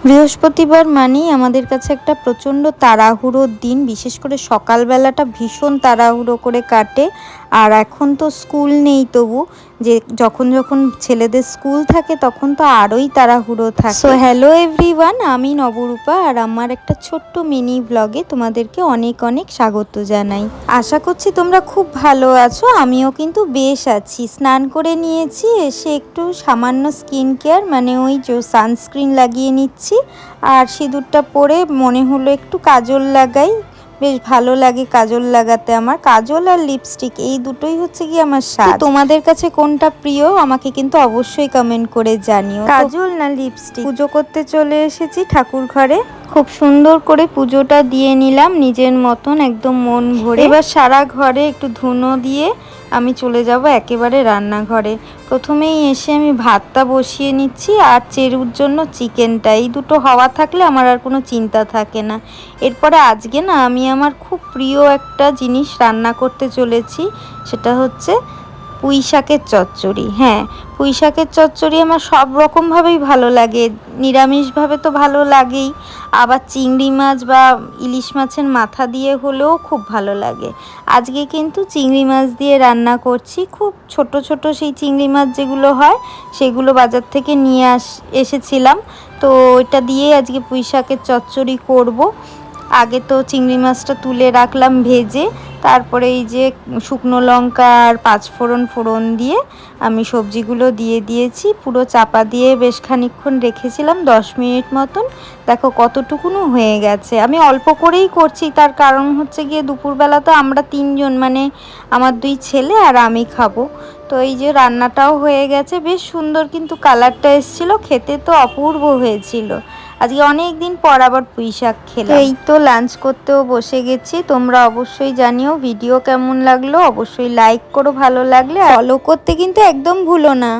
বৃহস্পতিবার মানেই আমাদের কাছে একটা প্রচণ্ড তাড়াহুড়োর দিন, বিশেষ করে সকালবেলাটা ভীষণ তাড়াহুড়ো করে কাটে। আর এখন তো স্কুল নেই, তবু যে যখন যখন ছেলেদের স্কুল থাকে তখন তো আরোই তাড়াহুড়ো থাকে। সো হ্যালো এভরিওয়ান, আমি নবরূপা আর আমার একটা ছোট্ট মিনি ব্লগে তোমাদেরকে অনেক অনেক স্বাগত জানাই। আশা করছি তোমরা খুব ভালো আছো, আমিও কিন্তু বেশ আছি। স্নান করে নিয়েছি, এসে একটু সামান্য স্কিন কেয়ার মানে ওই যে সানস্ক্রিন লাগিয়ে নিচ্ছি। আর সিঁদুরটা পরে মনে হলো একটু কাজল লাগাই, বেশ ভালো লাগে কাজল লাগাতে। আমার কাজল আর লিপস্টিক এই দুটোই হচ্ছে কি আমার স্বাদ। তোমাদের কাছে কোনটা প্রিয় আমাকে কিন্তু অবশ্যই কমেন্ট করে জানিও। কাজল না লিপস্টিক। পুজো করতে চলে এসেছি ঠাকুর ঘরে, খুব সুন্দর করে পুজোটা দিয়ে নিলাম নিজের মতন একদম মন ভরে। এবার সারা ঘরে একটু ধুনো দিয়ে আমি চলে যাব একেবারে রান্নাঘরে। প্রথমেই এসে আমি ভাতটা বসিয়ে নিচ্ছি আর চেরুর জন্য চিকেনটা, এই দুটো হওয়া থাকলে আমার আর কোনো চিন্তা থাকে না। এরপরে আজকে না আমি আমার খুব প্রিয় একটা জিনিস রান্না করতে চলেছি, সেটা হচ্ছে পুঁই শাকের চচ্চড়ি। হ্যাঁ, পুঁই শাকের চচ্চড়ি আমার সব রকমভাবেই ভালো লাগে, নিরামিষভাবে তো ভালো লাগেই, আবার চিংড়ি মাছ বা ইলিশ মাছের মাথা দিয়ে হলেও খুব ভালো লাগে। আজকে কিন্তু চিংড়ি মাছ দিয়ে রান্না করছি, খুব ছোট ছোট সেই চিংড়ি মাছ যেগুলো হয় সেগুলো বাজার থেকে নিয়ে এসেছিলাম। তো এটা দিয়ে আজকে পুঁই শাকের চচ্চড়ি করব। আগে তো চিংড়ি মাছটা তুলে রাখলাম ভেজে, তারপরে এই যে শুকনো লঙ্কা আর পাঁচফোড়ন দিয়ে আমি সবজিগুলো দিয়ে দিয়েছি, পুরো চাপা দিয়ে বেশ খানিকক্ষণ রেখেছিলাম 10 মিনিট মতন। দেখো কতটুকুনো হয়ে গেছে। আমি অল্প করেই করছি, তার কারণ হচ্ছে গিয়ে দুপুরবেলা তো আমরা 3 জন মানে আমার 2 ছেলে আর আমি খাবো। তো এই যে রান্নাটাও হয়ে গেছে, বেশ সুন্দর কিন্তু কালারটা এসেছিলো, খেতে তো অপূর্ব হয়েছিল। আজকে অনেক দিন পর আবার পুঁই শাক খেলাম। এই তো লাঞ্চ করতেও বসে গেছি। তোমরা অবশ্যই জানিও ভিডিও কেমন লাগলো, অবশ্যই লাইক করো ভালো লাগলে, ফলো করতে কিন্তু একদম ভুলো না।